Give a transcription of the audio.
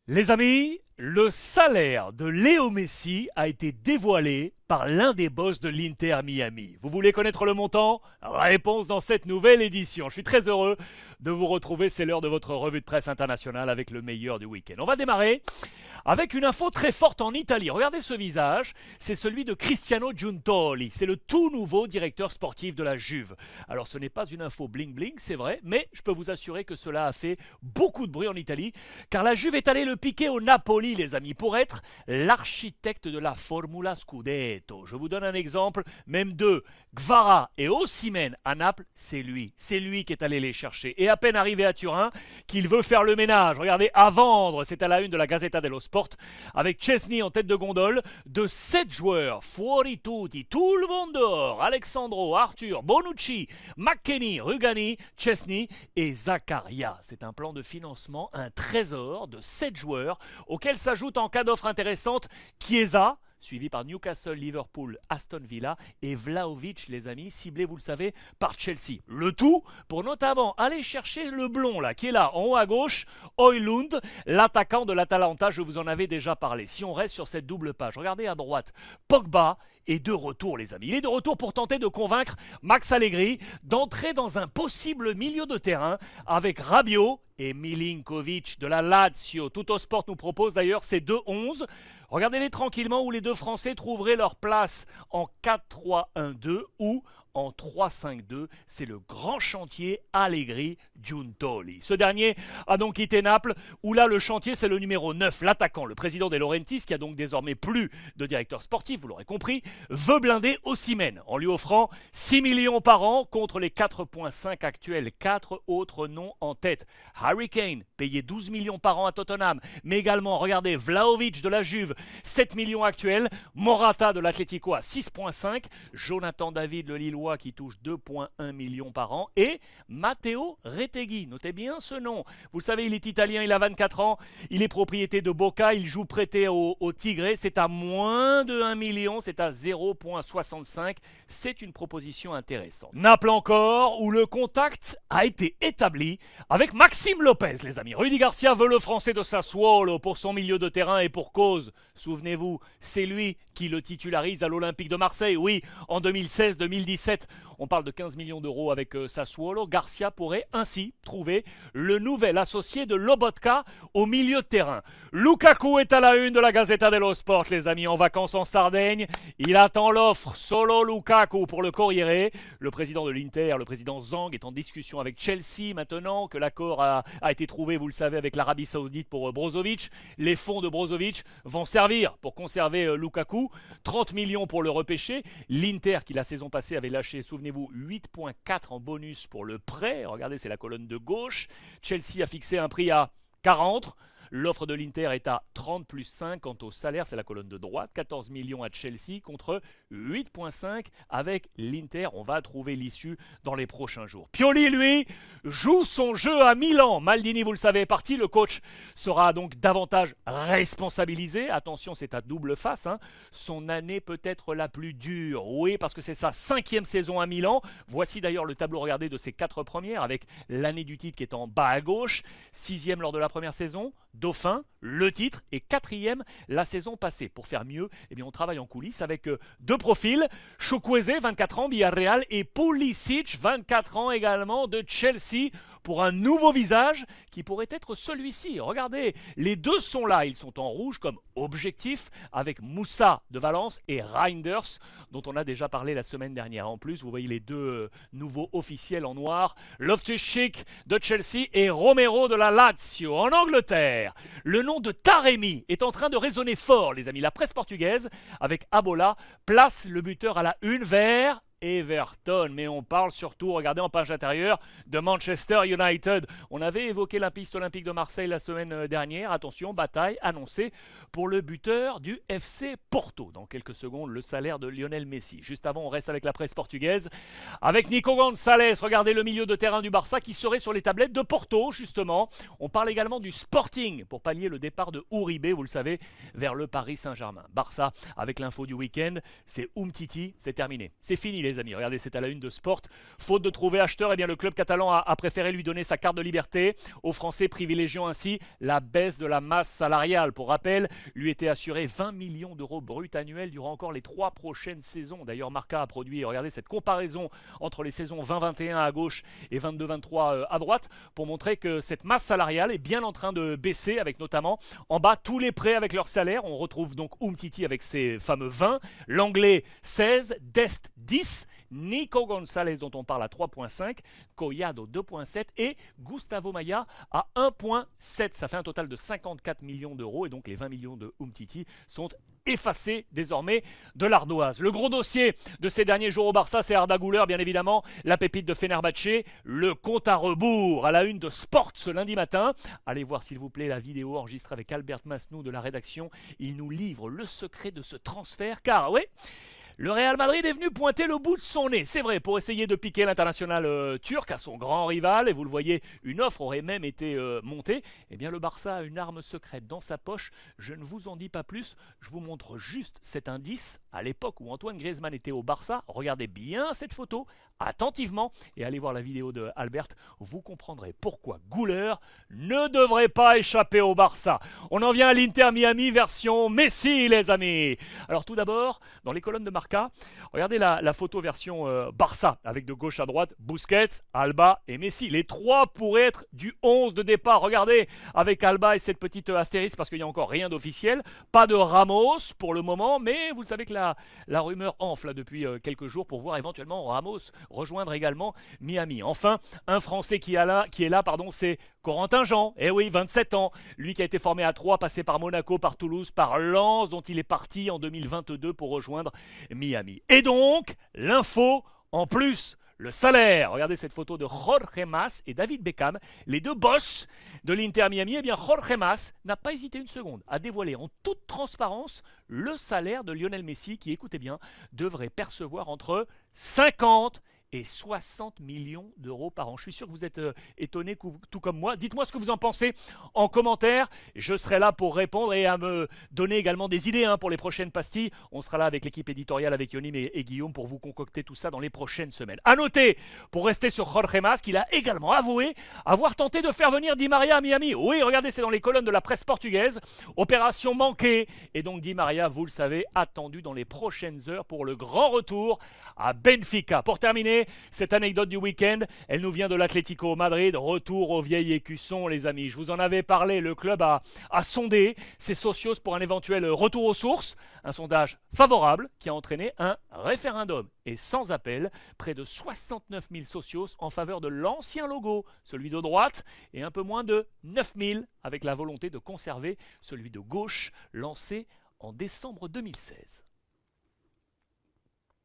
Les amis, le salaire de Léo Messi a été dévoilé par l'un des boss de l'Inter Miami. Vous voulez connaître le montant? Réponse dans cette nouvelle édition. Je suis très heureux de vous retrouver, c'est l'heure de votre revue de presse internationale avec le meilleur du week-end. On va démarrer avec une info très forte en Italie. Regardez ce visage, c'est celui de Cristiano Giuntoli. C'est le tout nouveau directeur sportif de la Juve. Alors ce n'est pas une info bling-bling, c'est vrai, mais je peux vous assurer que cela a fait beaucoup de bruit en Italie, car la Juve est allée le piquer au Napoli, les amis, pour être l'architecte de la Formula Scudetto. Je vous donne un exemple, même deux. Gvara et Osimhen à Naples, c'est lui. C'est lui qui est allé les chercher. Et à peine arrivé à Turin, qu'il veut faire le ménage. Regardez, à vendre, c'est à la une de la Gazzetta dello Sport, avec Szczesny en tête de gondole, de 7 joueurs, fuori tutti, tout le monde dehors, Alexandro, Arthur, Bonucci, McKennie, Rugani, Szczesny et Zakaria. C'est un plan de financement, un trésor de 7 joueurs, auquel s'ajoute en cas d'offre intéressante Chiesa, suivi par Newcastle, Liverpool, Aston Villa et Vlahovic, les amis, ciblé, vous le savez, par Chelsea. Le tout pour notamment aller chercher le blond, là, qui est là, en haut à gauche, Højlund, l'attaquant de l'Atalanta, je vous en avais déjà parlé. Si on reste sur cette double page, regardez à droite, Pogba est de retour, les amis. Il est de retour pour tenter de convaincre Max Allegri d'entrer dans un possible milieu de terrain avec Rabiot et Milinkovic de la Lazio. Tuttosport nous propose d'ailleurs ces deux 11. Regardez-les tranquillement où les deux Français trouveraient leur place en 4-3-1-2 ou en 3-5-2. C'est le grand chantier Allegri-Giuntoli. Ce dernier a donc quitté Naples, où là le chantier c'est le numéro 9, l'attaquant, le président des Laurentiis, qui a donc désormais plus de directeur sportif, vous l'aurez compris, veut blinder Osimhen en lui offrant 6 millions par an contre les 4,5 actuels. 4 autres noms en tête. Harry Kane, payé 12 millions par an à Tottenham, mais également, regardez, Vlahovic de la Juve, 7 millions actuels, Morata de l'Atlético à 6,5, Jonathan David, le Lillois, qui touche 2,1 millions par an, et Matteo Retegui. Notez bien ce nom. Vous le savez, il est italien, il a 24 ans, il est propriété de Boca, il joue prêté au Tigre, c'est à moins de 1 million, c'est à 0,65. C'est une proposition intéressante. Naples encore, où le contact a été établi avec Maxime Lopez, les amis. Rudy Garcia veut le français de Sassuolo pour son milieu de terrain et pour cause. Souvenez-vous, c'est lui qui le titularise à l'Olympique de Marseille. Oui, en 2016-2017, on parle de 15 millions d'euros avec Sassuolo. Garcia pourrait ainsi trouver le nouvel associé de Lobotka au milieu de terrain. Lukaku est à la une de la Gazzetta dello Sport, les amis, en vacances en Sardaigne. Il attend l'offre solo Lukaku pour le Corriere. Le président de l'Inter, le président Zhang, est en discussion avec Chelsea maintenant que l'accord a été trouvé, vous le savez, avec l'Arabie Saoudite pour Brozovic. Les fonds de Brozovic vont servir pour conserver Lukaku. 30 millions pour le repêcher. L'Inter, qui la saison passée avait lâché, souvenez-vous, 8,4 en bonus pour le prêt. Regardez, c'est la colonne de gauche. Chelsea a fixé un prix à 40. L'offre de l'Inter est à 30 plus 5. Quant au salaire, c'est la colonne de droite. 14 millions à Chelsea contre 8,5 avec l'Inter. On va trouver l'issue dans les prochains jours. Pioli, lui, joue son jeu à Milan. Maldini, vous le savez, est parti. Le coach sera donc davantage responsabilisé. Attention, c'est à double face. Son année peut être la plus dure. Oui, parce que c'est sa 5e saison à Milan. Voici d'ailleurs le tableau, regardez, de ses 4 premières avec l'année du titre qui est en bas à gauche. 6e lors de la première saison. Dauphin, le titre, et 4e la saison passée. Pour faire mieux, eh bien, on travaille en coulisses avec deux profils, Chukwueze, 24 ans, Villarreal, et Pulisic, 24 ans également, de Chelsea, pour un nouveau visage qui pourrait être celui-ci. Regardez, les deux sont là, ils sont en rouge comme objectif, avec Moussa de Valence et Reinders, dont on a déjà parlé la semaine dernière. En plus, vous voyez les deux nouveaux officiels en noir, Loftus-Cheek de Chelsea et Romero de la Lazio. En Angleterre, le nom de Taremi est en train de résonner fort, les amis. La presse portugaise, avec Abola, place le buteur à la une vers Everton, mais on parle surtout, regardez en page intérieure, de Manchester United. On avait évoqué la piste olympique de Marseille la semaine dernière. Attention, bataille annoncée pour le buteur du FC Porto. Dans quelques secondes, le salaire de Lionel Messi. Juste avant, on reste avec la presse portugaise, avec Nico Gonçalves. Regardez le milieu de terrain du Barça qui serait sur les tablettes de Porto, justement. On parle également du Sporting pour pallier le départ de Uribe, vous le savez, vers le Paris Saint-Germain. Barça, avec l'info du week-end, c'est Umtiti, c'est terminé. C'est fini, les les amis. Regardez, c'est à la une de Sport. Faute de trouver acheteur, eh bien, le club catalan a préféré lui donner sa carte de liberté aux Français, privilégiant ainsi la baisse de la masse salariale. Pour rappel, lui était assuré 20 millions d'euros bruts annuels durant encore les 3 prochaines saisons. D'ailleurs, Marca a produit, regardez cette comparaison entre les saisons 20-21 à gauche et 22-23 à droite pour montrer que cette masse salariale est bien en train de baisser, avec notamment en bas tous les prêts avec leur salaire. On retrouve donc Umtiti avec ses fameux 20, l'anglais 16, Dest 10, Nico Gonzalez dont on parle à 3.5, Collado 2.7 et Gustavo Maia à 1.7. Ça fait un total de 54 millions d'euros et donc les 20 millions de Umtiti sont effacé désormais de l'ardoise. Le gros dossier de ces derniers jours au Barça, c'est Arda Güler, bien évidemment, la pépite de Fenerbahçe, le compte à rebours à la une de Sport ce lundi matin. Allez voir s'il vous plaît la vidéo enregistrée avec Albert Masnou de la rédaction. Il nous livre le secret de ce transfert, car oui, le Real Madrid est venu pointer le bout de son nez, c'est vrai, pour essayer de piquer l'international turc à son grand rival. Et vous le voyez, une offre aurait même été montée. Eh bien, le Barça a une arme secrète dans sa poche. Je ne vous en dis pas plus. Je vous montre juste cet indice. À l'époque où Antoine Griezmann était au Barça, regardez bien cette photo attentivement et allez voir la vidéo de Albert. Vous comprendrez pourquoi Güler ne devrait pas échapper au Barça. On en vient à l'Inter Miami version Messi, les amis. Alors tout d'abord, dans les colonnes de Marca, regardez la photo version Barça, avec de gauche à droite Busquets, Alba et Messi. Les trois pourraient être du 11 de départ. Regardez, avec Alba et cette petite astérisque, parce qu'il n'y a encore rien d'officiel. Pas de Ramos pour le moment, mais vous savez que la rumeur enfle là, depuis quelques jours pour voir éventuellement Ramos rejoindre également Miami. Enfin, un Français qui est là, c'est Corentin Jean. Eh oui, 27 ans. Lui qui a été formé à 3, passé par Monaco, par Toulouse, par Lens, dont il est parti en 2022 pour rejoindre Miami. Et donc, l'info en plus, le salaire. Regardez cette photo de Jorge Mas et David Beckham, les deux boss de l'Inter Miami. Eh bien, Jorge Mas n'a pas hésité une seconde à dévoiler en toute transparence le salaire de Lionel Messi, qui, écoutez bien, devrait percevoir entre 50 et 60 millions d'euros par an. Je suis sûr que vous êtes étonnés, tout comme moi. Dites-moi ce que vous en pensez en commentaire. Je serai là pour répondre et à me donner également des idées pour les prochaines pastilles. On sera là avec l'équipe éditoriale, avec Yonim et Guillaume, pour vous concocter tout ça dans les prochaines semaines. À noter, pour rester sur Jorge Mas, qu'il a également avoué avoir tenté de faire venir Di Maria à Miami. Oui, regardez, c'est dans les colonnes de la presse portugaise. Opération manquée. Et donc Di Maria, vous le savez, attendu dans les prochaines heures pour le grand retour à Benfica. Pour terminer, cette anecdote du week-end, elle nous vient de l'Atlético Madrid. Retour au vieil écusson, les amis. Je vous en avais parlé, le club a sondé ses socios pour un éventuel retour aux sources. Un sondage favorable qui a entraîné un référendum. Et sans appel, près de 69 000 socios en faveur de l'ancien logo, celui de droite, et un peu moins de 9 000 avec la volonté de conserver celui de gauche, lancé en décembre 2016.